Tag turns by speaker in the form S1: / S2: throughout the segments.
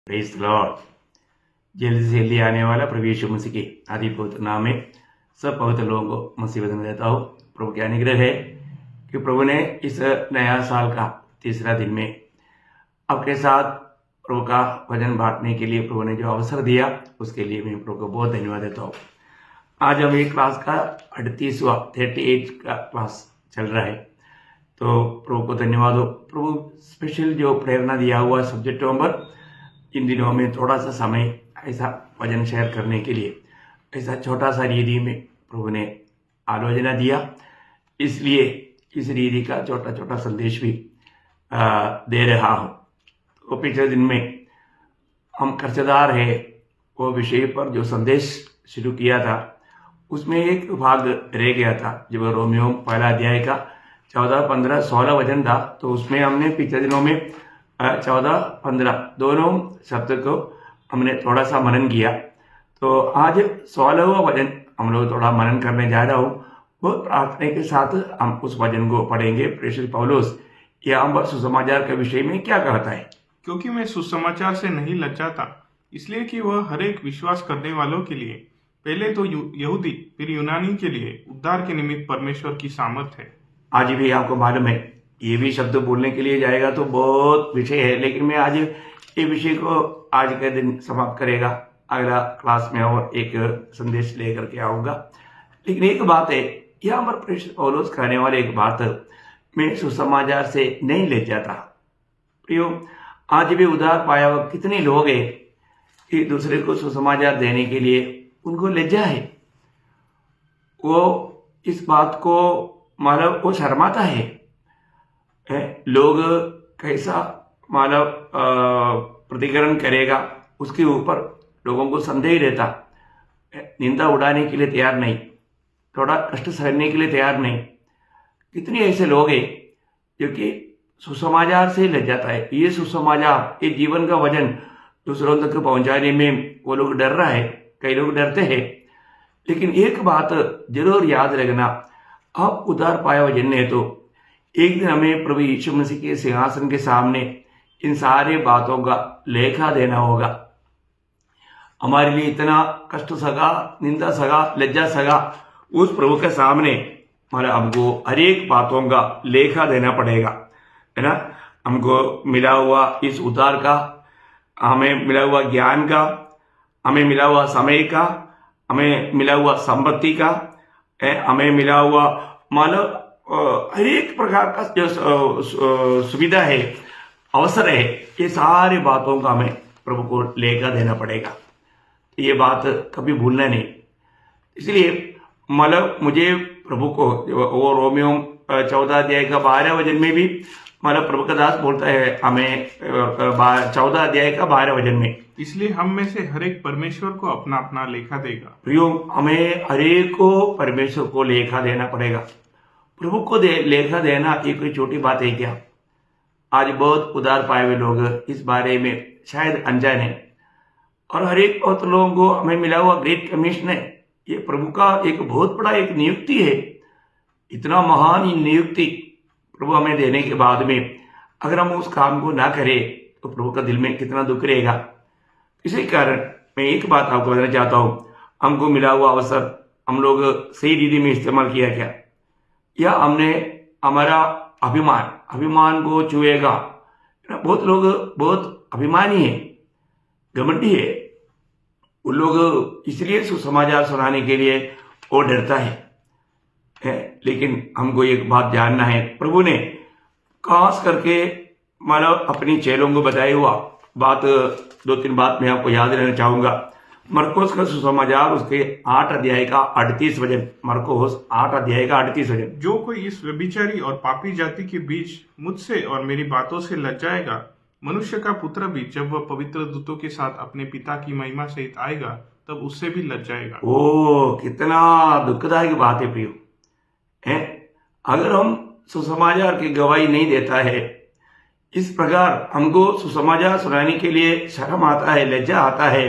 S1: Praise Lord. जल्दी से जल्दी आने वाला प्रभु यीशु मसीह के आदि पवित्र नाम में सब पवित्र लोगों को मुसीबत में देता हूँ। प्रभु के अनुग्रह है कि प्रभु ने इस नया साल का तीसरा दिन में आपके साथ प्रभु का भजन बांटने के लिए प्रभु ने जो अवसर दिया उसके लिए मैं प्रभु को बहुत धन्यवाद देता हूँ। आज हम एक क्लास का 38 का क्लास चल रहा है, तो प्रभु को धन्यवाद हो। प्रभु स्पेशल जो प्रेरणा दिया हुआ सब्जेक्टों पर इन दिनों में थोड़ा सा समय ऐसा भजन शेयर करने के लिए ऐसा छोटा सा रीति में प्रभु ने आलोचना दिया, इसलिए इस रीति का छोटा छोटा संदेश भी दे रहा हूँ। तो पिछले दिन में हम कर्जदार है वो विषय पर जो संदेश शुरू किया था उसमें एक भाग रह गया था। जब रोमियो पहला अध्याय का 14, 15, 16 वचन था, तो उसमें हमने पिछले दिनों में 14, 15 दोनों शब्द को हमने थोड़ा सा मनन किया। तो आज 16वां वचन हम लोग थोड़ा मनन करने जा रहा हूँ। वो प्रार्थना के साथ हम उस वचन को पढ़ेंगे। प्रेषित पौलुस यहाँ पर सुसमाचार के विषय में क्या कहता है?
S2: क्योंकि मैं सुसमाचार से नहीं लज्जाता, इसलिए कि वह हर एक विश्वास करने वालों के लिए, पहले तो यहूदी फिर यूनानी के लिए उद्धार के निमित्त परमेश्वर की सामर्थ है।
S1: आज भी आपको मालूम है ये भी शब्द बोलने के लिए जाएगा तो बहुत विषय है, लेकिन मैं आज ये विषय को आज के दिन समाप्त करेगा, अगला क्लास में और एक संदेश लेकर के आऊंगा। लेकिन एक बात है, यहाँ पर प्रेषित पौलुस कहने वाले एक बात, मैं सुसमाचार से नहीं ले जाता। प्रियो, आज भी उद्धार पाया हुआ कितने लोग हैं कि दूसरे को सुसमाचार देने के लिए उनको लज्जा है, वो इस बात को मतलब वो शर्माता है। लोग कैसा मानव प्रतिकरण करेगा उसके ऊपर लोगों को संदेह रहता, निंदा उड़ाने के लिए तैयार नहीं, थोड़ा कष्ट सहने के लिए तैयार नहीं। कितने ऐसे लोग हैं जो कि सुसमाचार से लग जाता है। ये सुसमाचार, ये जीवन का वजन दूसरों तक पहुंचाने में वो लोग डर रहा है, कई लोग डरते हैं। लेकिन एक बात जरूर याद रखना, आप उद्धार पाया वजन है तो एक दिन हमें प्रभु यीशु मसीह के सिंहासन के सामने इन सारे बातों का लेखा देना होगा। हमारे लिए इतना कष्ट सगा, निंदा सगा, लज्जा सगा, उस प्रभु के सामने हमारा हमको हर एक बातों का लेखा देना पड़ेगा, है ना। हमको मिला हुआ इस उद्धार का, हमें मिला हुआ ज्ञान का, हमें मिला हुआ समय का, हमें मिला हुआ संपत्ति का, हमें मिला हुआ मानव हर एक प्रकार का जो सुविधा है, अवसर है, ये सारी बातों का हमें प्रभु को लेकर देना पड़ेगा। ये बात कभी भूलना नहीं। इसलिए मतलब मुझे प्रभु को वो रोमियो 14 अध्याय का 12 वचन में भी मतलब प्रभु का दास बोलता है हमें 14 अध्याय का 12 वचन में,
S2: इसलिए हम में से हर एक परमेश्वर को अपना अपना लेखा देगा।
S1: प्रियो, हमें हर एक को परमेश्वर को लेखा देना पड़ेगा। प्रभु को लेखा देना ये कोई छोटी बात है क्या? आज बहुत उदार पाए हुए लोग इस बारे में शायद अनजान है, और हर एक बहुत लोगों को हमें मिला हुआ ग्रेट कमीशन है। ये प्रभु का एक बहुत बड़ा एक नियुक्ति है, इतना महान नियुक्ति प्रभु हमें देने के बाद में अगर हम उस काम को ना करें तो प्रभु का दिल में कितना दुख रहेगा। इसी कारण मैं एक बात आपको बताना चाहता हूँ, हमको मिला हुआ अवसर हम लोग सही रीति में इस्तेमाल किया क्या, या हमने हमारा अभिमान को छुएगा। बहुत लोग बहुत अभिमानी है, घमंडी है, उन लोग इसलिए सुसमाचार सुनाने के लिए वो डरता है। लेकिन हमको एक बात जानना है, प्रभु ने खास करके मतलब अपनी चेलों को बताया हुआ बात, 2-3 बात मैं आपको याद रहना चाहूंगा। मरकोस का सुसमाचार उसके 8 अध्याय का 38 वचन, मरकोस 8 अध्याय का 38 वचन,
S2: जो कोई इस व्यभिचारी और पापी जाति के बीच मुझसे और मेरी बातों से लज्जाएगा, मनुष्य का पुत्र भी जब वह पवित्र दूतों के साथ अपने पिता की महिमा सहित आएगा तब उससे भी लज्जाएगा।
S1: ओ, कितना दुखदायक बात है प्रियो। अगर हम सुसमाचार की गवाही नहीं देता है, इस प्रकार हमको सुसमाचार सुनाने के लिए शर्म आता है, लज्जा आता है,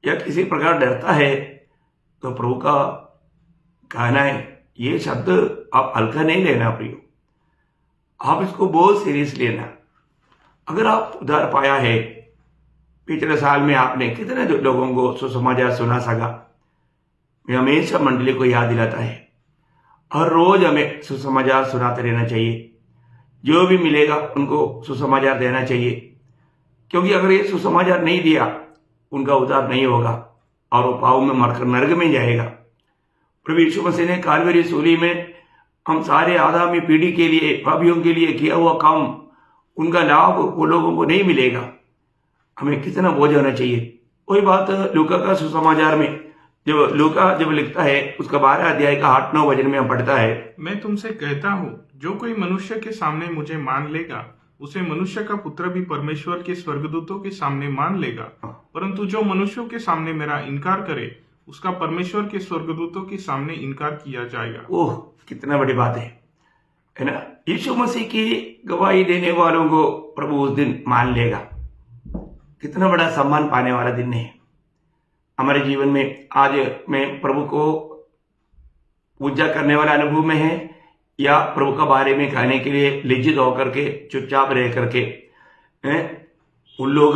S1: या किसी प्रकार डरता है, तो प्रभु का कहना है ये शब्द आप हल्का नहीं लेना प्रियो, आप इसको बहुत सीरियस लेना। अगर आप उद्धार पाया है पिछले साल में आपने कितने लोगों को सुसमाचार सुना सका। मैं हमेशा मंडली को याद दिलाता है, हर रोज हमें सुसमाचार सुनाते रहना चाहिए। जो भी मिलेगा उनको सुसमाचार देना चाहिए, क्योंकि अगर ये सुसमाचार नहीं दिया उनका उद्धार नहीं होगा और वो पाप में मरकर नरक में जाएगा। प्रभु यीशु मसीह ने कालवरी सूली में हम सारे आगामी पीढ़ी के लिए, पापियों के लिए किया हुआ काम, उनका लाभ वो लोगों को नहीं मिलेगा। हमें कितना बोझ होना चाहिए। वही बात लूका का सुसमाचार में जब लिखता है, उसका 12 अध्याय का 8-9 वचन में हम पढ़ता है,
S2: मैं तुमसे कहता हूँ, जो कोई मनुष्य के सामने मुझे मान लेगा, उसे मनुष्य का पुत्र भी परमेश्वर के स्वर्गदूतों के सामने मान लेगा। परंतु जो मनुष्यों के सामने मेरा इनकार करे, उसका परमेश्वर के स्वर्गदूतों के सामने इनकार किया जाएगा।
S1: ओह, कितना बड़ी बात है ना। यीशु मसीह की गवाही देने वालों को प्रभु उस दिन मान लेगा। कितना बड़ा सम्मान पाने वाला दिन है हमारे जीवन में। आज मैं प्रभु को पूजा करने वाला अनुभव में है, या प्रभु का बारे में कहने के लिए लज्जित होकर के, चुपचाप रह करके उन लोग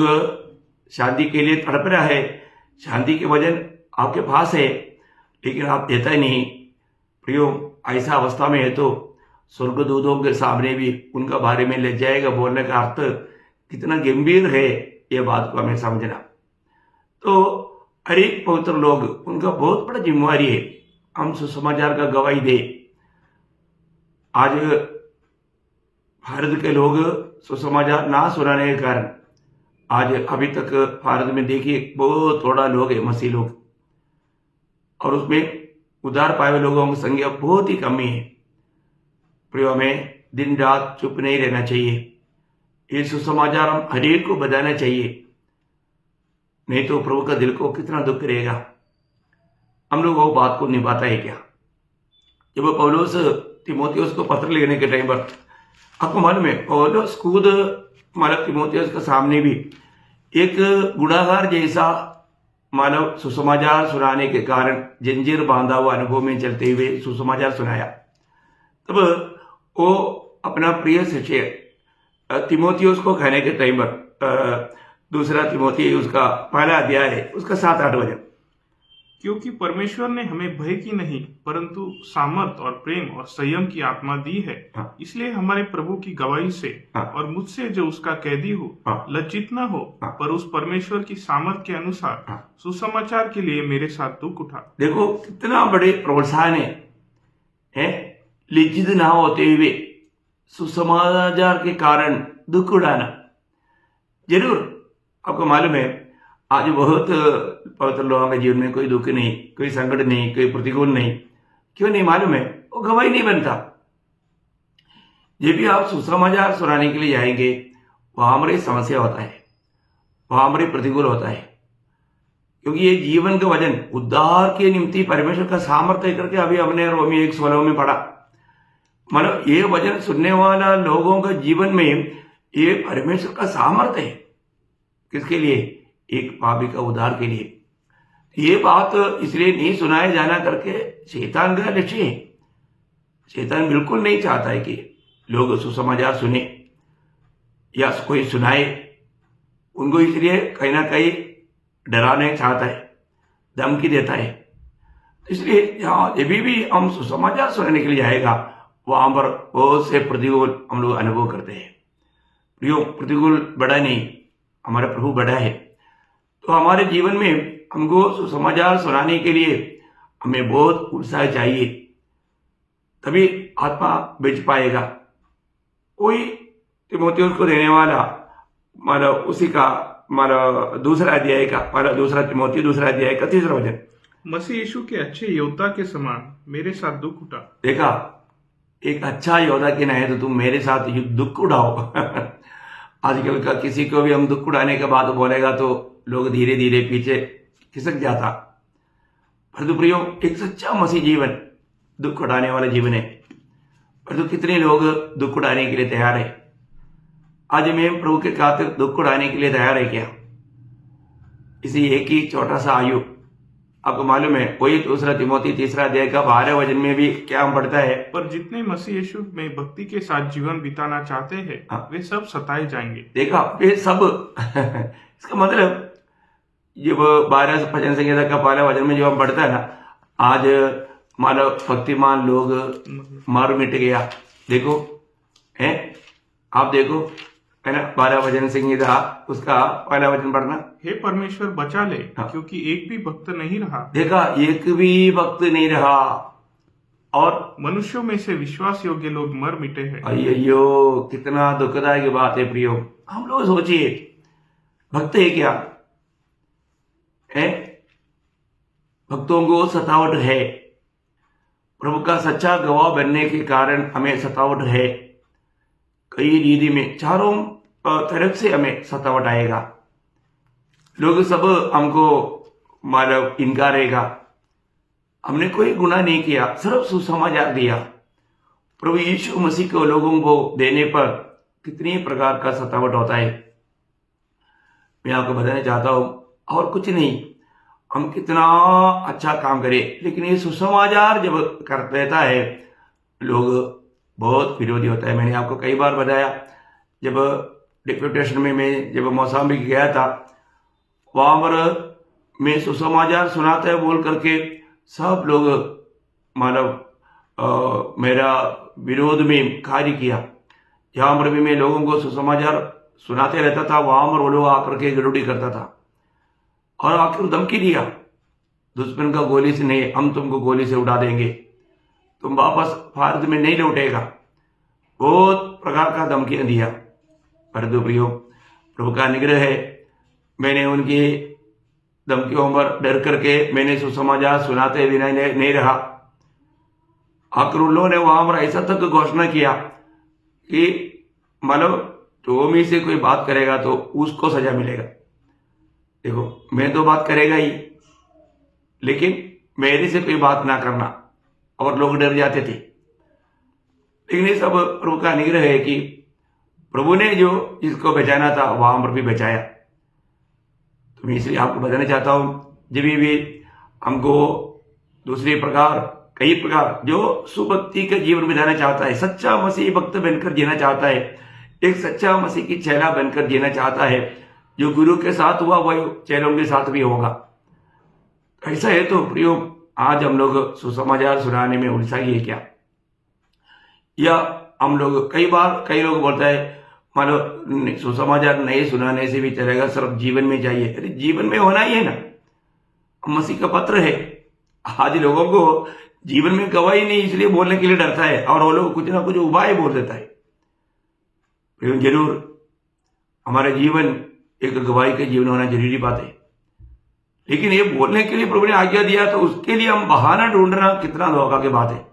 S1: शांति के लिए तड़प रहा है, शांति के वजन आपके पास है, लेकिन आप देता ही नहीं। प्रियो, ऐसा अवस्था में है तो स्वर्गदूतों के सामने भी उनका बारे में ले जाएगा बोलने का अर्थ कितना गंभीर है, ये बात को हमें समझना। तो हर एक पवित्र लोग, उनका बहुत बड़ा जिम्मेवारी है, हम सुसमाचार का गवाही दे। आज भारत के लोग सुसमाचार ना सुनाने के कारण आज अभी तक भारत में देखिए बहुत थोड़ा लोग है, मसीह लोग, और उसमें उद्धार पाए हुए लोगों की संख्या बहुत ही कमी है। प्रियो, हमें दिन रात चुप नहीं रहना चाहिए। ये सुसमाचार हम हरेक को बताना चाहिए, नहीं तो प्रभु का दिल को कितना दुख रहेगा। हम लोग वो बात को निभाता है क्या? जब पौलुस तीमुथियुस को पत्र लिखने के टाइम पर, आपको मालूम है, पौलुस खुद मानव तीमुथियुस के सामने भी एक गुनाहगार जैसा मानव सुसमाचार सुनाने के कारण जंजीर बांधा हुआ अनुभव में चलते हुए सुसमाचार सुनाया। तब वो अपना प्रिय शिष्य तीमुथियुस को कहने के टाइम पर, दूसरा तीमुथियुस का 1 अध्याय है, उसका 7-8 वचन,
S2: क्योंकि परमेश्वर ने हमें भय की नहीं परंतु सामर्थ और प्रेम और संयम की आत्मा दी है।
S1: हाँ।
S2: इसलिए हमारे प्रभु की गवाही से
S1: हाँ।
S2: और मुझसे जो उसका कैदी हो,
S1: हाँ।
S2: लज्जित न हो,
S1: हाँ।
S2: पर उस परमेश्वर की सामर्थ के अनुसार
S1: हाँ।
S2: सुसमाचार के लिए मेरे साथ दुख उठा।
S1: देखो कितना बड़े प्रोत्साहन है, लज्जित ना होते हुए सुसमाचार के कारण दुख उड़ाना। जरूर आपको मालूम है, आज बहुत पवित्र लोगों के जीवन में कोई दुख नहीं, कोई संकट नहीं, कोई प्रतिकूल नहीं। क्यों नहीं मालूम है? वो गवाही नहीं बनता। जब भी आप सुसमाचार सुनाने के लिए जाएंगे, वहां हमारी समस्या होता है, वहां हमारे प्रतिकूल होता है, क्योंकि ये जीवन का वजन उद्धार के निमित्त परमेश्वर का सामर्थ्य करके अभी हमने रोमी 1:16 में पढ़ा। मतलब ये वचन सुनने वाला लोगों का जीवन में ये परमेश्वर का सामर्थ्य है। किसके लिए? एक पापी का उद्धार के लिए। ये बात इसलिए नहीं सुनाया जाना करके शैतान का लक्ष्य है। शैतान बिल्कुल नहीं चाहता है कि लोग सुसमाचार सुने या कोई सुनाए। उनको इसलिए कहीं ना कहीं डराने चाहता है, धमकी देता है। इसलिए जब भी हम सुसमाचार सुनाने के लिए जाएगा, वहां पर बहुत से प्रतिकूल हम लोग अनुभव करते हैं। प्रियो, प्रतिकूल बड़ा नहीं, हमारा प्रभु बड़ा है। तो हमारे जीवन में हमको सुसमाचार सुनाने के लिए हमें बहुत उत्साह चाहिए, तभी आत्मा बेच पाएगा। कोई तीमुथियुस को देने वाला मतलब उसी का मतलब 2 अध्याय का मतलब 2 तीमुथी 2 अध्याय का 3 वचन,
S2: मसीह यीशु के अच्छे योद्धा के समान मेरे साथ दुख उठा।
S1: देखा, एक अच्छा योद्धा के नहीं तो तुम मेरे साथ दुख उठाओ। आजकल का किसी को भी हम दुख उड़ाने के बाद बोलेगा तो लोग धीरे धीरे पीछे खिसक जाता। परंतु प्रियो, एक सच्चा मसीह जीवन दुख उड़ाने वाला जीवन है। परंतु कितने लोग दुख उड़ाने के लिए तैयार है? आज मैं प्रभु के खातिर दुख उड़ाने के लिए तैयार है क्या? इसी एक ही छोटा सा आयु, आपको मालूम है, वही 2 तीमुथी 3 अध्याय का 12 वचन में भी क्या हम पढ़ता है?
S2: पर जितने मसीह यीशु में भक्ति के साथ जीवन बिताना चाहते हैं, वे सब सताए जाएंगे।
S1: देखा, वे सब इसका मतलब जब 12 भजन संहिता का पहला वचन में जब हम पढ़ता है ना, आज मानव भक्तिमान लोग मर मिट गया। देखो है, आप देखो है ना, 12 भजन संहिता उसका पहला वचन पढ़ना।
S2: हे परमेश्वर बचा ले,
S1: हाँ।
S2: क्योंकि एक भी भक्त नहीं रहा,
S1: देखा, एक भी भक्त नहीं रहा, और
S2: मनुष्यों में से विश्वास योग्य लोग मर मिटे हैं।
S1: अयो कितना दुखदायक बात है प्रियो। हम लोग सोचिए, भक्त है क्या है? भक्तों को सतावट है, प्रभु का सच्चा गवाह बनने के कारण हमें सतावट है। कई रीति में चारों तरफ से हमें सतावट आएगा। लोग सब हमको मानव इनकारेगा। हमने कोई गुनाह नहीं किया, सिर्फ सुसमाचार दिया। प्रभु यीशु मसीह को लोगों को देने पर कितनी प्रकार का सतावट होता है, मैं आपको बताना चाहता हूं। और कुछ नहीं, हम कितना अच्छा काम करें, लेकिन ये सुसमाचार जब कर देता है, लोग बहुत विरोधी होता है। मैंने आपको कई बार बताया, जब डिप्यूटेशन में मैं जब मौसाम्बिक गया था, वहां पर मैं सुसमाचार सुनाता है बोल करके सब लोग मानव मेरा विरोध में कार्य किया। जहां पर भी मैं लोगों को सुसमाचार सुनाते रहता था, वहां पर वो लोग आकर के गड़बड़ी करता था और आखिर धमकी दिया, दुश्मन का गोली से नहीं, हम तुमको गोली से उड़ा देंगे, तुम वापस भारत में नहीं लौटेगा। बहुत प्रकार का धमकियां दिया। परंतु प्रियो, प्रभु का निग्रह है, मैंने उनकी धमकियों पर डर करके मैंने सुसमाचार सुनाते बिना नहीं रहा। आखिर उन लोगों ने वहां पर ऐसा तक घोषणा किया कि मतलब टोमी से कोई बात करेगा तो उसको सजा मिलेगा। देखो, मैं तो बात करेगा ही, लेकिन मेरे से कोई बात ना करना, और लोग डर जाते थे। लेकिन ये सब प्रभु का निग्रह है कि प्रभु ने जो जिसको बचाना था वहां पर भी बचाया। तो मैं इसलिए आपको बताना चाहता हूं, जब भी हमको दूसरे प्रकार कई प्रकार जो सुभक्ति का जीवन बिताना चाहता है, सच्चा मसीह भक्त बनकर जीना चाहता है, एक सच्चा मसीह की चेला बनकर जीना चाहता है, जो गुरु के साथ हुआ वही चेलों के साथ भी होगा। ऐसा है तो प्रियो, आज हम लोग सुसमाचार सुनाने में उलझाई है क्या? या हम लोग कई लोग बोलता है मानो सुसमाचार नहीं सुनाने से भी चलेगा, सिर्फ जीवन में चाहिए। अरे जीवन में होना ही है ना, मसीह का पत्र है। आज लोगों को जीवन में गवाही नहीं, इसलिए बोलने के लिए डरता है, और वो लोग कुछ ना कुछ उपाय बोल देता है। जरूर हमारा जीवन एक गवाही का जीवन होना जरूरी बात है, लेकिन ये बोलने के लिए प्रभु ने आज्ञा दिया, तो उसके लिए हम बहाना ढूंढना कितना धोखा की बात है।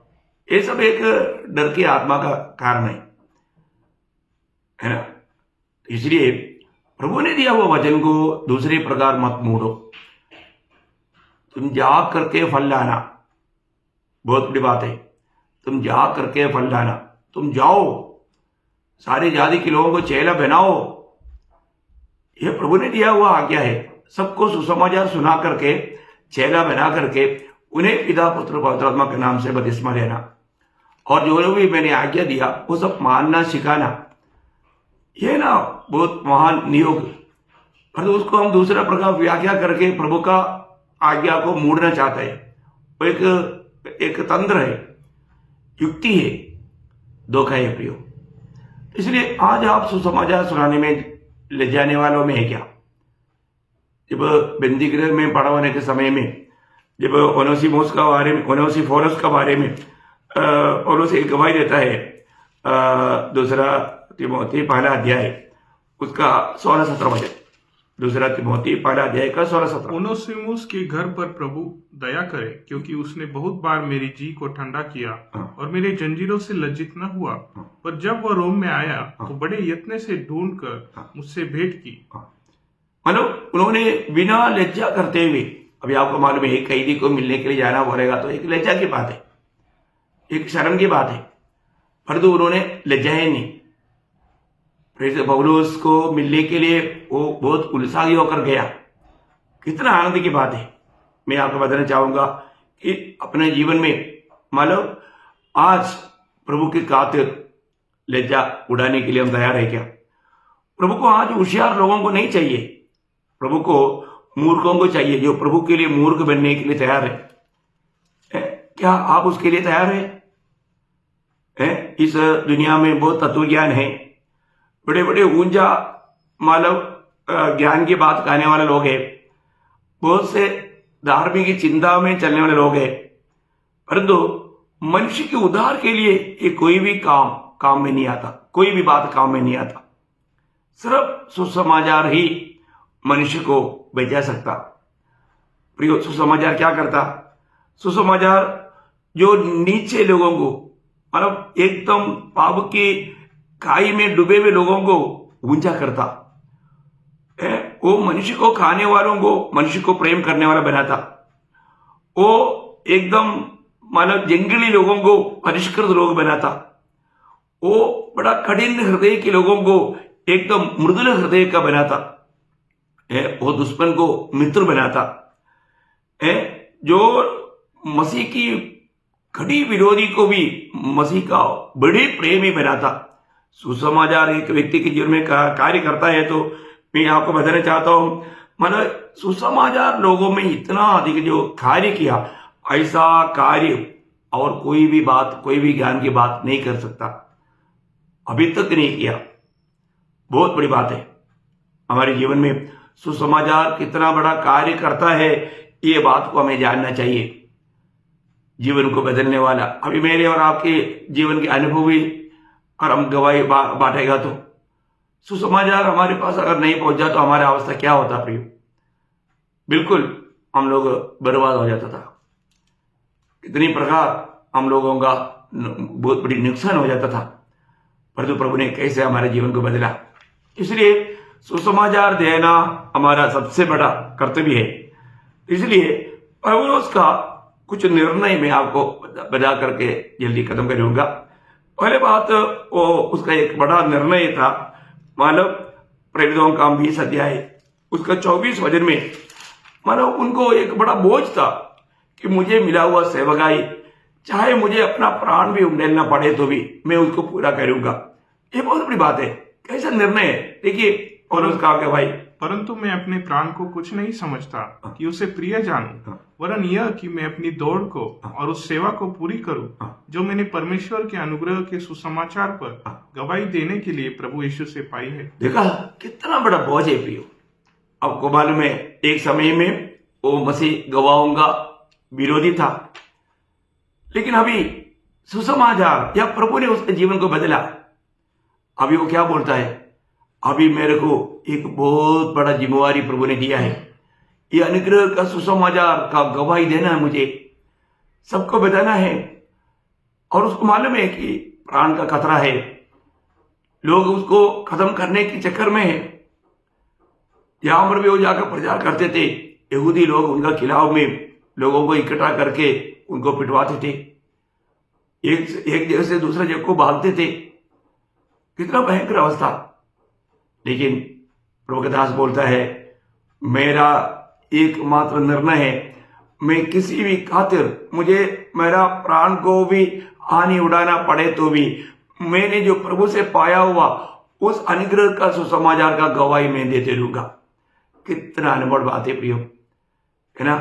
S1: ये सब एक डर की आत्मा का कारण है ना। इसलिए प्रभु ने दिया वो वचन को दूसरे प्रकार मत मोड़ो, तुम जा करके फल लाना। बहुत बड़ी बात है, तुम जा करके फल लाना। तुम जाओ, सारी जाति के लोगों को चेला बनाओ, ये प्रभु ने दिया हुआ आज्ञा है। सबको सुसमाचार सुना करके चेला बना करके उन्हें पिता पुत्र पवित्र आत्मा के नाम से बपतिस्मा लेना, और जो भी मैंने आज्ञा दिया वो सब मानना सिखाना। ये ना बहुत महान नियोग, पर उसको हम दूसरा प्रकार व्याख्या करके प्रभु का आज्ञा को मोड़ना चाहते हैं। वो एक तंत्र है, युक्ति है, धोखा है प्रियो। इसलिए आज आप सुसमाचार सुनाने में ले जाने वालों में है क्या? जब बेंदिग्रह में पड़ा होने के समय में, जब ओनेसिफोरस का बारे में पौलुस एक गवाही देता है, दूसरा तिमोथी पहला अध्याय उसका 16-17 वचन, दूसरा तिमोथी पहला अध्याय का 16-17।
S2: ओनेसिमुस के घर पर प्रभु दया करे, क्योंकि उसने बहुत बार मेरी जी को ठंडा किया और मेरे जंजीरों से लज्जित न हुआ। पर जब वह रोम में आया तो बड़े यत्न से ढूंढकर मुझसे भेंट की।
S1: मतलब उन्होंने बिना लज्जा करते हुए, अभी आपको मालूम है एक कैदी को मिलने के लिए जाना पड़ेगा तो एक लज्जा की बात है, एक शर्म की बात है, परंतु उन्होंने लज्जा ही नहीं। पौलुस को मिलने के लिए वो बहुत उत्साही होकर गया। कितना आनंद की बात है। मैं आपको बताना चाहूंगा कि अपने जीवन में मतलब आज प्रभु की खातिर लज्जा उड़ाने के लिए हम तैयार है क्या? प्रभु को आज होशियार लोगों को नहीं चाहिए, प्रभु को मूर्खों को चाहिए, जो प्रभु के लिए मूर्ख बनने के लिए तैयार है। क्या आप उसके लिए तैयार है? इस दुनिया में बहुत तत्व ज्ञान है, बड़े बड़े ऊंचा मानव ज्ञान की बात कहने वाले लोग हैं, बहुत से धार्मिक चिंता में चलने वाले लोग हैं, परंतु मनुष्य के उद्धार के लिए ये कोई भी काम में नहीं आता, कोई भी बात काम में नहीं आता। सिर्फ सुसमाचार ही मनुष्य को बचा सकता। प्रियो, सुसमाचार क्या करता? सुसमाचार जो नीचे लोगों को, मतलब एकदम पाप की खाई में डूबे हुए लोगों को ऊंचा करता। वो मनुष्य को खाने वालों को मनुष्य को प्रेम करने वाला बनाता। वो एकदम मानव जंगली लोगों को परिष्कृत लोग बनाता। वो बड़ा कठिन हृदय के लोगों को एकदम मृदुल हृदय का बनाता। वो दुश्मन को मित्र बनाता। जो मसीह की कड़ी विरोधी को भी मसीह का बड़े प्रेमी बनाता। सुसमाचार एक व्यक्ति के जीवन में कार्य करता है तो मैं आपको बताना चाहता हूं, मतलब सुसमाचार लोगों में इतना अधिक जो कार्य किया, ऐसा कार्य और कोई भी ज्ञान की बात नहीं कर सकता, अभी तक नहीं किया। बहुत बड़ी बात है। हमारे जीवन में सुसमाचार कितना बड़ा कार्य करता है, ये बात को हमें जानना चाहिए। जीवन को बदलने वाला, अभी मेरे और आपके जीवन के अनुभवी और हम गवाही बांटेगा तो सुसमाचार हमारे पास अगर नहीं पहुंचा तो हमारी अवस्था क्या होता प्रियो? बिल्कुल हम लोग बर्बाद हो जाता था। कितनी प्रकार हम लोगों का बहुत बड़ी नुकसान हो जाता था, परंतु प्रभु ने कैसे हमारे जीवन को बदला। इसलिए सुसमाचार देना हमारा सबसे बड़ा कर्तव्य है। इसलिए पौलुस का कुछ निर्णय मैं आपको बता करके जल्दी खत्म करूंगा। पहले बात, वो उसका एक बड़ा निर्णय था, मानव प्रेरितों का 20 अध्याय उसका 24 वचन में, मानव उनको एक बड़ा बोझ था कि मुझे मिला हुआ सेवकाई, चाहे मुझे अपना प्राण भी उंडेलना पड़े तो भी मैं उसको पूरा करूंगा। ये बहुत बड़ी बात है। कैसा निर्णय है? देखिए पौलुस कहा कि भाई,
S2: परंतु मैं अपने प्राण को कुछ नहीं समझता कि उसे प्रिय जानूं, वरन यह कि मैं अपनी दौड़ को और उस सेवा को पूरी करूं जो मैंने परमेश्वर के अनुग्रह के सुसमाचार पर गवाही देने के लिए प्रभु यीशु से पाई है।
S1: देखा कितना बड़ा बोझ है प्रियो। आपको मालूम है, एक समय में वो मसीह गवाहों का विरोधी था, लेकिन अभी सुसमाचार या प्रभु ने उसके जीवन को बदला। अभी वो क्या बोलता है? अभी मेरे को एक बहुत बड़ा जिम्मेवारी प्रभु ने दिया है, ये अनुग्रह का सुसमाचार का गवाही देना है, मुझे सबको बताना है। और उसको मालूम है कि प्राण का खतरा है, लोग उसको खत्म करने के चक्कर में है। यहां पर भी वो जाकर प्रचार करते थे, यहूदी लोग उनका खिलाफ में लोगों को इकट्ठा करके उनको पिटवाते थे, एक जगह से दूसरे जगह को भागते थे। कितना भयंकर अवस्था। लेकिन प्रभु का दास बोलता है, मेरा एकमात्र निर्णय है, मैं किसी भी खातिर मुझे मेरा प्राण को भी हानि उड़ाना पड़े तो भी मैंने जो प्रभु से पाया हुआ उस अनुग्रह का सुसमाचार का गवाही मैं देते रहूंगा। कितना अनमोल बात है प्रियो, है ना?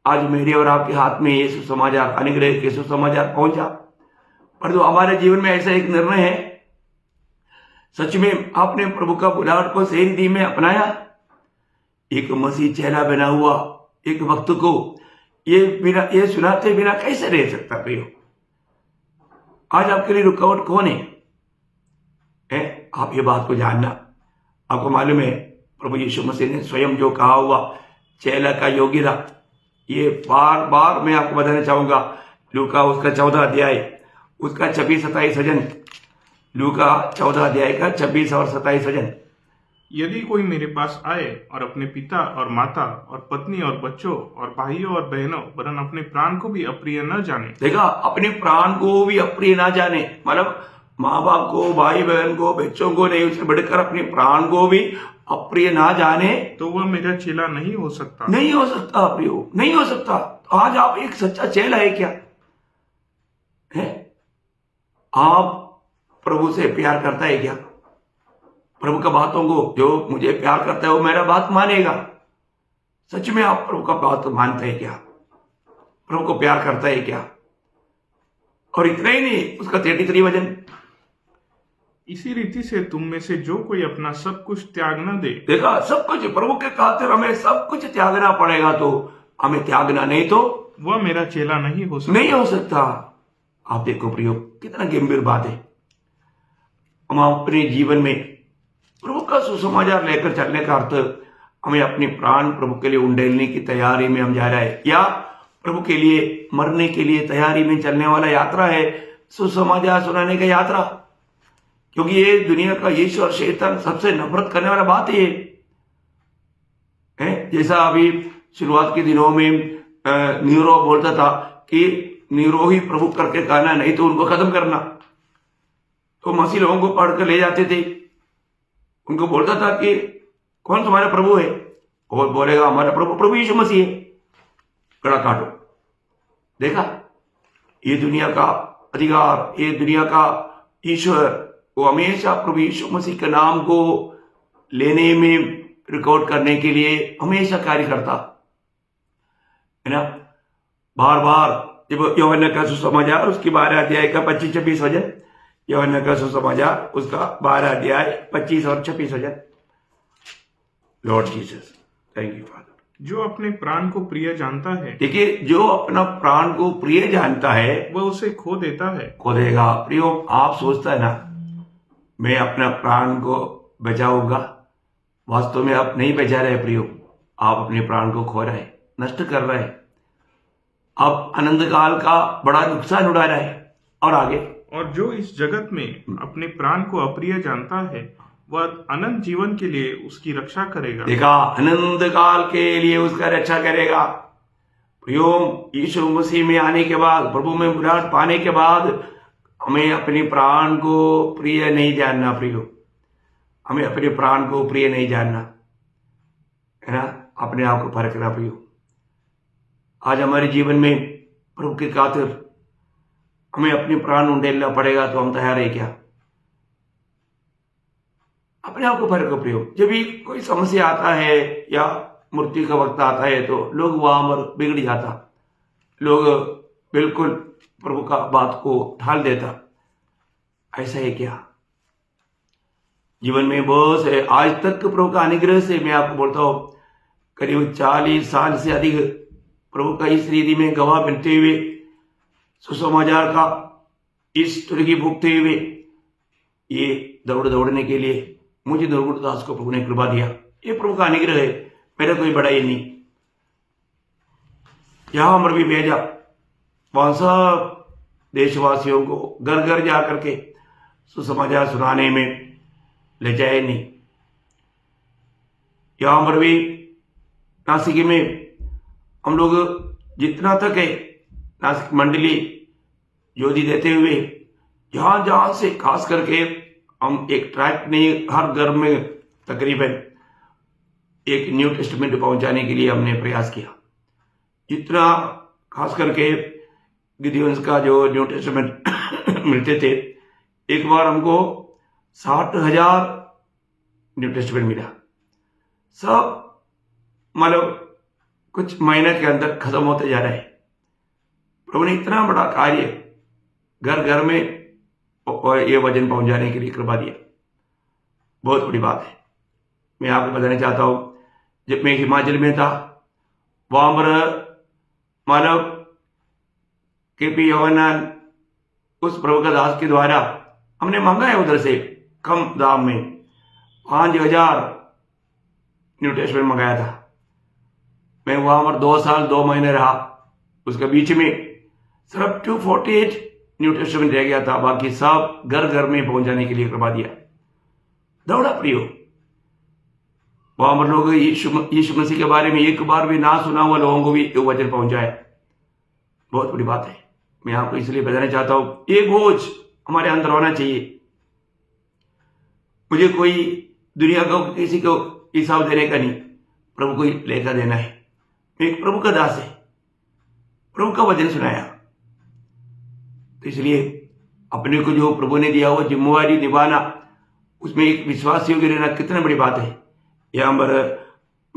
S1: आज मेरे और आपके हाथ में ये सुसमाचार, अनुग्रह के सुसमाचार पहुंचा, परंतु हमारे जीवन में ऐसा एक निर्णय है, सच में आपने प्रभु का बुलाहट को सही रीति में अपनाया? एक मसीह चेला बना हुआ एक भक्त को ये सुनाते बिना कैसे रह सकता प्रियो? आज आपके लिए रुकावट कौन है? आप ये बात को जानना। आपको मालूम है, प्रभु यीशु मसीह ने स्वयं जो कहा हुआ चेला का योग्य था, ये बार बार मैं आपको बताना चाहूंगा। लूका उसका 14 अध्याय उसका 26-27 वचन, लूका 14 अध्याय का 26 और 27 वचन।
S2: यदि कोई मेरे पास आए और अपने पिता और माता और पत्नी और बच्चों और भाइयों और बहनों वरन अपने प्राण को भी अप्रिय न जाने।
S1: देखा, अपने प्राण को भी अप्रिय ना जाने, मतलब माँ बाप को, भाई बहन को, बच्चों को नहीं, उससे बढ़कर अपने प्राण को भी अप्रिय ना जाने,
S2: तो वह मेरा चेला नहीं हो सकता।
S1: नहीं हो सकता प्रियो, नहीं हो सकता। तो आज आप एक सच्चा चेला है क्या? है आप प्रभु से प्यार करता है क्या? प्रभु का बातों को, जो मुझे प्यार करता है वो मेरा बात मानेगा। सच में आप प्रभु का बात मानते हैं क्या? प्रभु को प्यार करता है क्या? और इतना ही नहीं, उसका 33 वचन,
S2: इसी रीति से तुम में से जो कोई अपना सब कुछ त्याग न दे।
S1: देखा, सब कुछ प्रभु के खातिर हमें सब कुछ त्यागना पड़ेगा, तो हमें त्यागना नहीं तो
S2: वह मेरा चेला नहीं हो सकता।
S1: नहीं हो सकता। आप देखो प्रियो, कितना गंभीर बात है। हम अपने जीवन में प्रभु का सुसमाचार लेकर चलने का अर्थ हमें अपनी प्राण प्रभु के लिए उंडेलने की तैयारी में हम जा रहे हैं, या प्रभु के लिए मरने के लिए तैयारी में चलने वाला यात्रा है सुसमाचार सुनाने का यात्रा। क्योंकि ये दुनिया का यीशु और शैतान सबसे नफरत करने वाला बात है। जैसा अभी शुरुआत के दिनों में नीरो बोलता था कि नीरो ही प्रभु करके कहना, नहीं तो उनको खत्म करना। तो मसीह लोगों को पढ़कर ले जाते थे, उनको बोलता था कि कौन तुम्हारा प्रभु है? और बोलेगा हमारा प्रभु यीशु मसीह है। कड़ा काटो। देखा, ये दुनिया का अधिकार, ये दुनिया का ईश्वर, वो हमेशा प्रभु यीशु मसीह के नाम को लेने में, रिकॉर्ड करने के लिए हमेशा कार्य करता है ना। बार बार जब यूहन्ना का सुसमाचार उसकी 12 अध्याय का 25-26 वचन, यूहन्ना का सुसमाचार उसका 12 अध्याय 25 और 26 वचन। Lord Jesus, thank you father.
S2: जो अपने प्राण को प्रिय जानता है,
S1: देखिए, जो अपना प्राण को प्रिय जानता है
S2: वह उसे खो देता है।
S1: खो देगा। प्रियो, आप सोचता है ना मैं अपना प्राण को बचाऊंगा, वास्तव में आप नहीं बचा रहे प्रियो, आप अपने प्राण को खो रहे, नष्ट कर रहे, आप अनंत काल का बड़ा नुकसान उड़ा रहे हैं। और आगे,
S2: और जो इस जगत में अपने प्राण को अप्रिय जानता है वह अनंत जीवन के लिए उसकी रक्षा करेगा।
S1: देखा, अनंत काल के लिए उसका रक्षा करेगा। प्रियो, यीशु मसीह में आने के बाद, प्रभु में विराट पाने के बाद हमें अपने प्राण को प्रिय नहीं जानना प्रियो, हमें अपने प्राण को प्रिय नहीं जानना है ना, अपने आप को परखना प्रियो। आज हमारे जीवन में प्रभु के खातिर हमें अपने प्राण उंडेलना पड़ेगा, तो हम तैयार है क्या? अपने आप को परखो प्रियो। जब भी कोई समस्या आता है या मृत्यु का वक्त आता है तो लोग वहां पर बिगड़ जाता, लोग बिल्कुल प्रभु का बात को ढाल देता। ऐसा है क्या? जीवन में बहुत से, आज तक प्रभु का अनुग्रह से मैं आपको बोलता हूं, करीब 40 साल से अधिक प्रभु का इस रीति में गवाह बनते हुए, सुसमाचार का इस तुर्की भुगते हुए, ये दौड़ने के लिए मुझे दुर्गुणदास को प्रभु ने कृपा दिया। ये प्रभु का अनुग्रह है, मेरा कोई बड़ा ही नहीं। यहां पर भी भेजा, वहां सब देशवासियों को घर घर जा करके सुसमाचार सुनाने में ले जाए नहीं। यहां पर भी नासिक में हम लोग जितना तक है, नासिक मंडली ज्योति देते हुए जहां जहां से खास करके हम एक ट्रैक में हर घर में तकरीबन एक न्यू टेस्टमेंट पहुंचाने के लिए हमने प्रयास किया। जितना खास करके गिदियोंस का जो न्यू टेस्टमेंट मिलते थे, एक बार हमको 60,000 न्यू टेस्टमेंट मिला। सब मतलब कुछ महीने के अंदर खत्म होते जा रहे हैं। प्रभु ने इतना बड़ा कार्य घर घर में ये वचन पहुंचाने के लिए कृपा दिया। बहुत बड़ी बात है। मैं आपको बताना चाहता हूं, जब मैं हिमाचल में था, वहां पर मानव केपी योहानन उस प्रभु का दास के द्वारा हमने मांगा है उधर से कम दाम में 5,000 न्यू टेस्टमेंट मंगाया था। मैं वहां पर 2 साल 2 महीने रहा। उसके बीच में सिर्फ 248 न्यू टेस्टमेंट रह गया था, बाकी सब घर घर में पहुंचाने के लिए करवा दिया। दौड़ा प्रियो, वहां पर लोग यीशु मसीह के बारे में एक बार भी ना सुना हुआ लोगों को भी ये वचन पहुंचाया। बहुत बड़ी बात है। मैं आपको इसलिए बताना चाहता हूं, ये बोझ हमारे अंदर होना चाहिए। मुझे कोई दुनिया को किसी को हिसाब देने का नहीं, प्रभु को लेकर देना है। मैं एक प्रभु का दास है, प्रभु का वचन सुनाया, तो इसलिए अपने को जो प्रभु ने दिया हुआ जिम्मेवारी निभाना, उसमें एक विश्वासियों के रहना कितना बड़ी बात है। यहाँ पर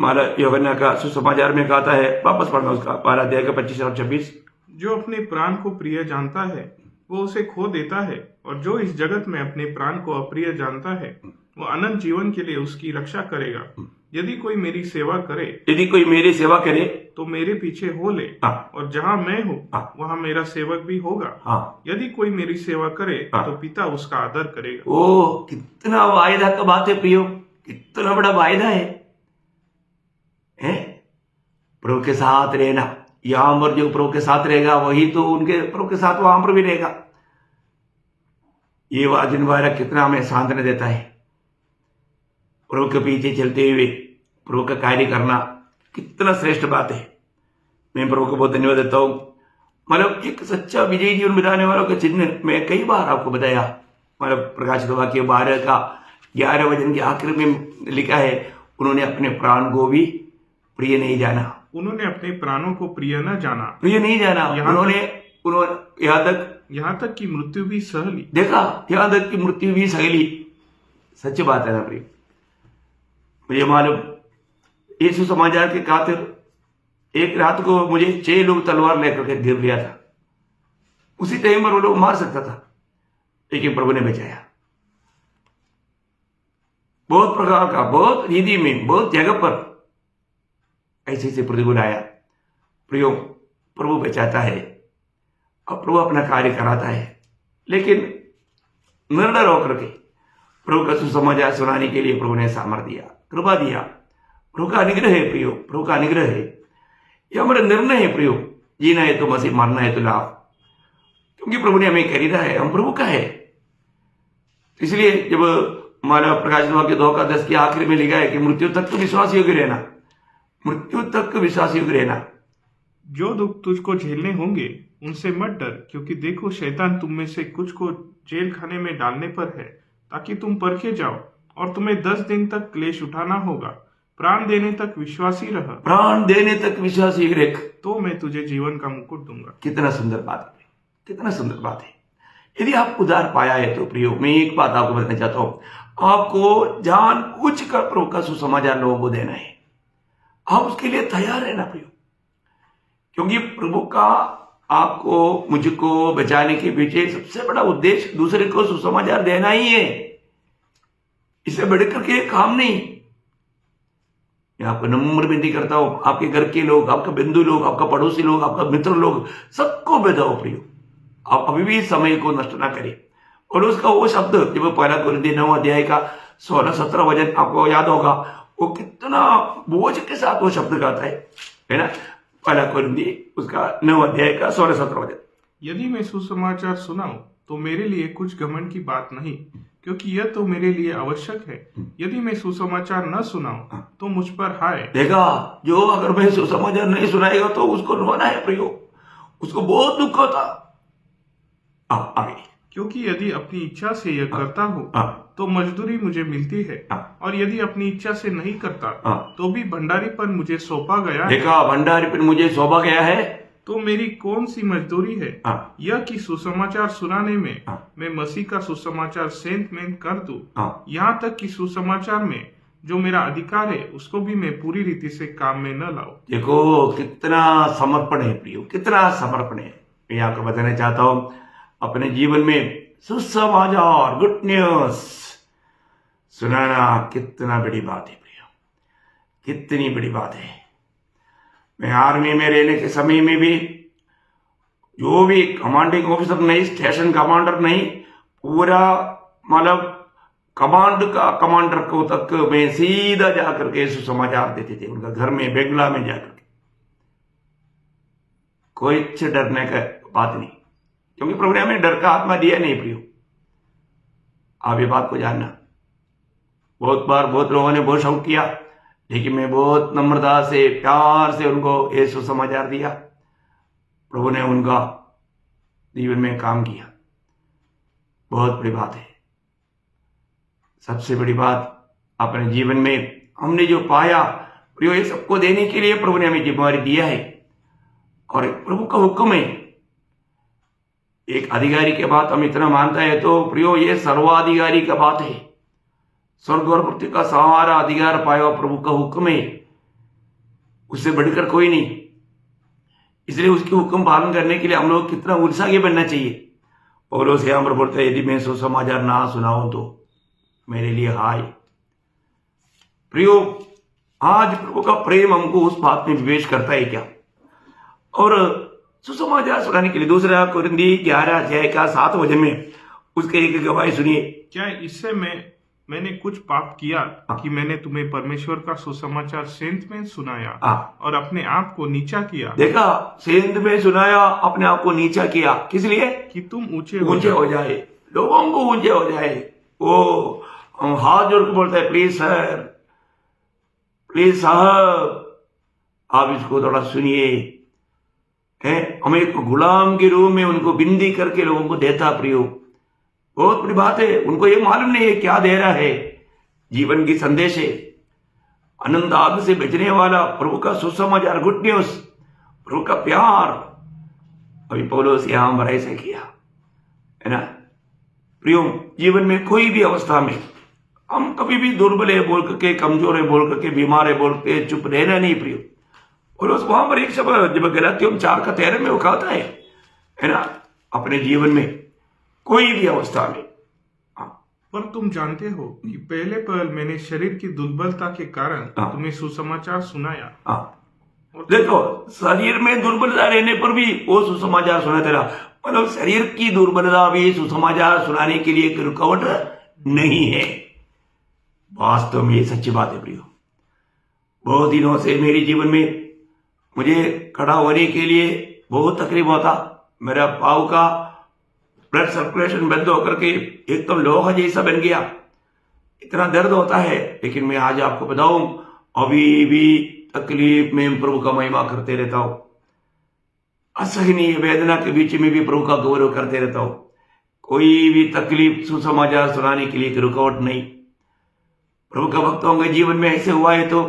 S1: हमारा यूहन्ना का सुसमाचार में कहता है, वापस पढ़ना उसका 12 अध्याय का 25 और 26।
S2: जो अपने प्राण को प्रिय जानता है वो उसे खो देता है, और जो इस जगत में अपने प्राण को अप्रिय जानता है वो अनंत जीवन के लिए उसकी रक्षा करेगा। यदि कोई मेरी सेवा करे,
S1: यदि कोई मेरी सेवा करे
S2: तो मेरे पीछे हो ले,
S1: हाँ।
S2: और जहाँ मैं हूँ
S1: हाँ।
S2: वहाँ मेरा सेवक भी होगा।
S1: हाँ।
S2: यदि कोई मेरी सेवा करे
S1: हाँ।
S2: तो पिता उसका आदर करेगा।
S1: ओ कितना वायदा का बात है प्रियो, कितना बड़ा वायदा है, प्रभु के साथ रहना। यहां पर जो प्रभु के साथ रहेगा वही तो उनके प्रभु के साथ वहां पर भी रहेगा। ये वचन वायदा कितना हमें सांत्वना देता है। प्रभु के पीछे चलते हुए प्रभु का कार्य करना कितना श्रेष्ठ बात है। मैं प्रभु को बहुत धन्यवाद देता हूँ। मतलब एक सच्चा विजयी जीवन बिताने वालों का चिन्ह मैं कई बार आपको बताया। मतलब प्रकाशित वाक्य 12 का 11 वचन के आखिर में लिखा है, उन्होंने अपने प्राण को भी प्रिय नहीं जाना।
S2: उन्होंने अपने प्राणों को प्रिय न जाना,
S1: प्रिय नहीं जाना। उन्होंने
S2: यहाँ तक कि मृत्यु भी सह ली।
S1: देखा, यहाँ तक कि मृत्यु भी सह ली। सच बात है ना प्रिय। मुझे मालूम यीशु समाचार के खातिर एक रात को मुझे 6 लोग तलवार लेकर के घेर लिया था। उसी टाइम पर वो लोग मार सकता था, लेकिन प्रभु ने बचाया। बहुत प्रकार का, बहुत रीति में, बहुत जगह पर ऐसे ऐसे प्रतिकूल आया। प्रियो, प्रभु बचाता है और प्रभु अपना कार्य कराता है, लेकिन निर्णय होकर के प्रभु का सुसमाचार सुनाने के लिए प्रभु ने सामर्थ्य दिया, कृपा दिया। प्रभु का अनुग्रह है प्रियो, प्रभु का अनुग्रह है। यह हमारा निर्णय है प्रियो। जीना है तो मसीह, मरना है तो लाभ, क्योंकि प्रभु ने हमें खरीदा है, हम प्रभु का है। इसलिए जब हमारा प्रकाशित वाक्य 2 का 10 के आखिर में लिखा है कि मृत्यु तक तो विश्वास योग्य रहना, मृत्यु तक विश्वास योग्य रहना।
S2: जो दुख तुझको झेलने होंगे उनसे मत डर, क्योंकि देखो शैतान तुम में से कुछ को जेल खाने में डालने पर है, ताकि तुम परखे जाओ, और तुम्हें 10 दिन तक क्लेश उठाना होगा। प्राण देने तक विश्वासी रह,
S1: प्राण देने तक विश्वासी रह,
S2: तो मैं तुझे जीवन का मुकुट दूंगा।
S1: कितना सुंदर बात है, कितना सुंदर बात है। यदि आप उद्धार पाया है तो प्रियो, मैं एक बात आपको बताना चाहता हूँ, आपको जानबूझ कर प्रभु का सुसमाचार लोगों को देना है। आप उसके लिए तैयार रहना प्रियो, क्योंकि प्रभु का आपको, मुझको बचाने के पीछे सबसे बड़ा उद्देश्य दूसरे को सुसमाचार देना ही है। इससे बढ़कर के काम नहीं। मैं आपको नम्र विनती करता हूं, आपके घर के लोग, आपका बंधु लोग, आपका पड़ोसी लोग, आपका मित्र लोग, सबको बताओ प्रियो। आप अभी भी समय को नष्ट ना करें। और उसका वो शब्द जब 1 कोरिन्थियों 9 अध्याय का 16-17 वचन आपको याद होगा, वो कितना बोझ के साथ वो शब्द गाता है ना। 1 कोरिन्थियों उसका 9 अध्याय का 16-17 वचन।
S2: यदि मैं सुसमाचार सुनाऊं तो मेरे लिए कुछ घमंड की बात नहीं, क्योंकि यह तो मेरे लिए आवश्यक है। यदि मैं सुसमाचार न सुनाऊं तो मुझ पर हाय। देखा,
S1: जो अगर मैं सुसमाचार नहीं सुनाएगा तो उसको रोना है प्रियो, उसको बहुत दुख होता। आगे,
S2: क्योंकि यदि अपनी इच्छा से यह करता हूँ तो मजदूरी मुझे मिलती है, और यदि अपनी इच्छा से नहीं करता तो भी भंडारीपन मुझे सौंपा गया है।
S1: देखा, भंडारीपन मुझे सौंपा गया है,
S2: तो मेरी कौन सी मजदूरी है यह कि सुसमाचार सुनाने में मैं मसीह का सुसमाचार सेंत मेंत कर दूं। यहाँ तक कि सुसमाचार में जो मेरा अधिकार है उसको भी मैं पूरी रीति से काम में न लाऊं।
S1: देखो कितना समर्पण है प्रियो, कितना समर्पण है। मैं आपको बताना चाहता हूँ, अपने जीवन में सुसमाचार, गुड न्यूज सुनाना कितना बड़ी बात है प्रियो, कितनी बड़ी बात है। मैं आर्मी में रहने के समय में भी जो भी कमांडिंग ऑफिसर नहीं, स्टेशन कमांडर नहीं, पूरा मतलब कमांड का कमांडर को तक मैं सीधा जाकर के सुसमाचार देते थे उनका घर में, बेंगला में जाकर के। कोई डरने का बात नहीं, क्योंकि प्रभु ने हमें डर का आत्मा दिया नहीं प्रियो। आप ये बात को जानना। बहुत बार बहुत लोगों ने बहुत शौक किया, लेकिन मैं बहुत नम्रता से, प्यार से उनको ये सुसमाचार दिया। प्रभु ने उनका जीवन में काम किया। बहुत बड़ी बात है। सबसे बड़ी बात अपने जीवन में हमने जो पाया प्रियो, ये सबको देने के लिए प्रभु ने हमें जिम्मेवारी दिया है, और प्रभु का हुक्म है। एक अधिकारी के बात हम इतना मानता है तो प्रियो, ये सर्वाधिकारी का बात है। स्वर्ग और पृथ्वी का सारा अधिकार पाया हुआ प्रभु का हुक्म है उससे बढ़कर कोई नहीं। इसलिए उसके हुक्म पालन करने के लिए हम लोग कितना उत्साही बनना चाहिए। पौलुस यहाँ पर बोलते हैं, यदि मैं सुसमाचार ना सुनाऊं तो मेरे लिए हाय। प्रियो, आज प्रभु का प्रेम हमको उस बात में विवेश करता है क्या? और सुसमाचार सुनाने के लिए 2 कुरिन्थी 11 अध्याय का 7 वचन में उसके एक गवाही सुनिए।
S2: क्या इससे मैंने कुछ पाप किया कि मैंने तुम्हें परमेश्वर का सुसमाचार सेंत में सुनाया और अपने आप को नीचा किया?
S1: देखा, सेंत में सुनाया, अपने आप को नीचा किया। किस लिए? कि
S2: तुम ऊंचे
S1: हो जाए, लोगों को ऊंचे हो जाए। वो हाथ जोड़ के बोलता है, प्लीज सर, प्लीज साहब, आप इसको थोड़ा सुनिए। हम एक गुलाम के रूप में उनको बिंदी करके लोगों को देता। प्रियो, बहुत बड़ी बात है। उनको ये मालूम नहीं है क्या दे रहा है। जीवन की संदेश है, आनंद आग से बचने वाला प्रभु का सुसमाचार, गुड न्यूज, प्रभु का प्यार। अभी पौलुस यहां पर ऐसे किया है ना। प्रियो, जीवन में कोई भी अवस्था में हम कभी भी दुर्बल है बोल करके, कमजोर है बोल करके, बीमार है बोल के चुप रहना नहीं। प्रियो, पौलुस वहां पर एक शब्द जब गलातियों 4:13 में वो कहता है ना, अपने जीवन में कोई भी अवस्था में।
S2: पर तुम जानते हो कि पहले मैंने शरीर की दुर्बलता के कारण तुम्हें सुसमाचार सुनाया।
S1: देखो, शरीर में दुर्बलता रहने पर भी वो सुसमाचार सुनाते रहा। मतलब शरीर की दुर्बलता भी सुसमाचार सुनाने के लिए एक रुकावट नहीं है। वास्तव में ये सच्ची बात है। प्रियो, बहुत दिनों से मेरे जीवन में मुझे खड़ा होने के लिए बहुत तकलीफ होता। मेरा पाँव का ब्लड सर्कुलेशन बंद होकर के एकदम लोहा जैसा बन गया, इतना दर्द होता है। लेकिन मैं आज आपको बताऊं, अभी भी तकलीफ में प्रभु का महिमा करते रहता हूं। असहनीय वेदना के बीच में भी प्रभु का गौरव करते रहता हूं। कोई भी तकलीफ सुसमाचार सुनाने के लिए रुकावट नहीं। प्रभु का भक्तों के जीवन में ऐसे हुआ है तो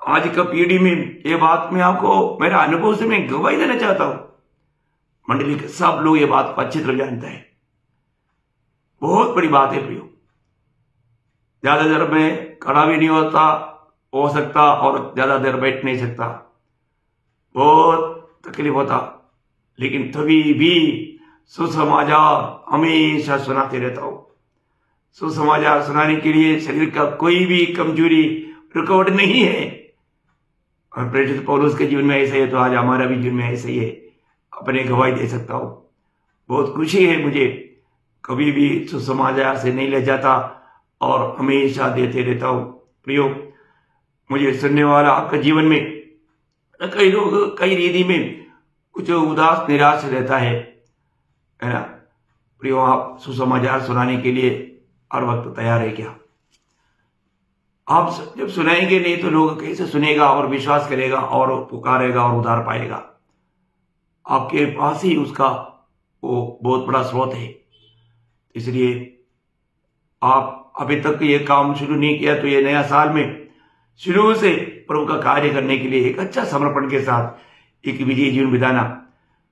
S1: आज का पीढ़ी में ये बात मैं आपको मेरा अनुभव से मैं गवाही देना चाहता हूं। मंडली के सब लोग ये बात को अच्छी तरह जानते हैं। बहुत बड़ी बात है प्रियो। ज्यादा देर में खड़ा भी नहीं हो सकता और ज्यादा देर बैठ नहीं सकता, बहुत तकलीफ होता। लेकिन तभी भी सुसमाचार हमेशा सुनाते रहता हूं। सुसमाचार सुनाने के लिए शरीर का कोई भी कमजोरी रुकावट नहीं है। और प्रेरित पौलुस के जीवन में ऐसा है तो आज हमारा भी जीवन में ऐसा ही है। अपने गवाही दे सकता हूं। बहुत खुशी है मुझे, कभी भी सुसमाचार से नहीं ले जाता और हमेशा देते रहता हूं। प्रियो, मुझे सुनने वाला आपका जीवन में कई लोग कई रीति में कुछ उदास निराश रहता है ना। प्रियो, आप सुसमाचार सुनाने के लिए हर वक्त तैयार है क्या? आप जब सुनाएंगे नहीं तो लोग कैसे सुनेगा और विश्वास करेगा और पुकारेगा और उधार पाएगा? आपके पास ही उसका वो बहुत बड़ा स्रोत है। इसलिए आप अभी तक ये काम शुरू नहीं किया तो ये नया साल में शुरू से प्रभु का कार्य करने के लिए एक अच्छा समर्पण के साथ एक विजयी जीवन बिताना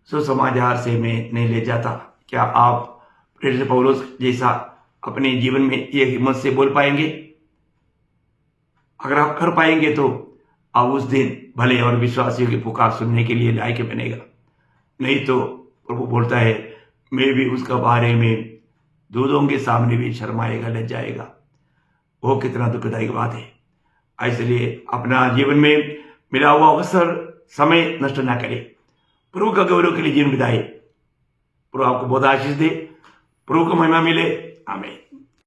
S1: सुसमाचार से मैं नहीं ले जाता। क्या आप प्रेरित पौलुस जैसा अपने जीवन में ये हिम्मत से बोल पाएंगे? अगर आप कर पाएंगे तो आप उस दिन भले और विश्वासियों की पुकार सुनने के लिए लायक बनेगा। नहीं तो प्रभु बोलता है, मैं भी उसका बारे में दूधों के सामने भी शर्माएगा, लज जाएगा। वो कितना दुखदायक बात है। इसलिए अपना जीवन में मिला हुआ अवसर, समय नष्ट ना करे। प्रभु का गौरव के लिए जीवन बिताए। प्रभु आपको बहुत आशीष दे, प्रभु को महिमा मिले। आमीन।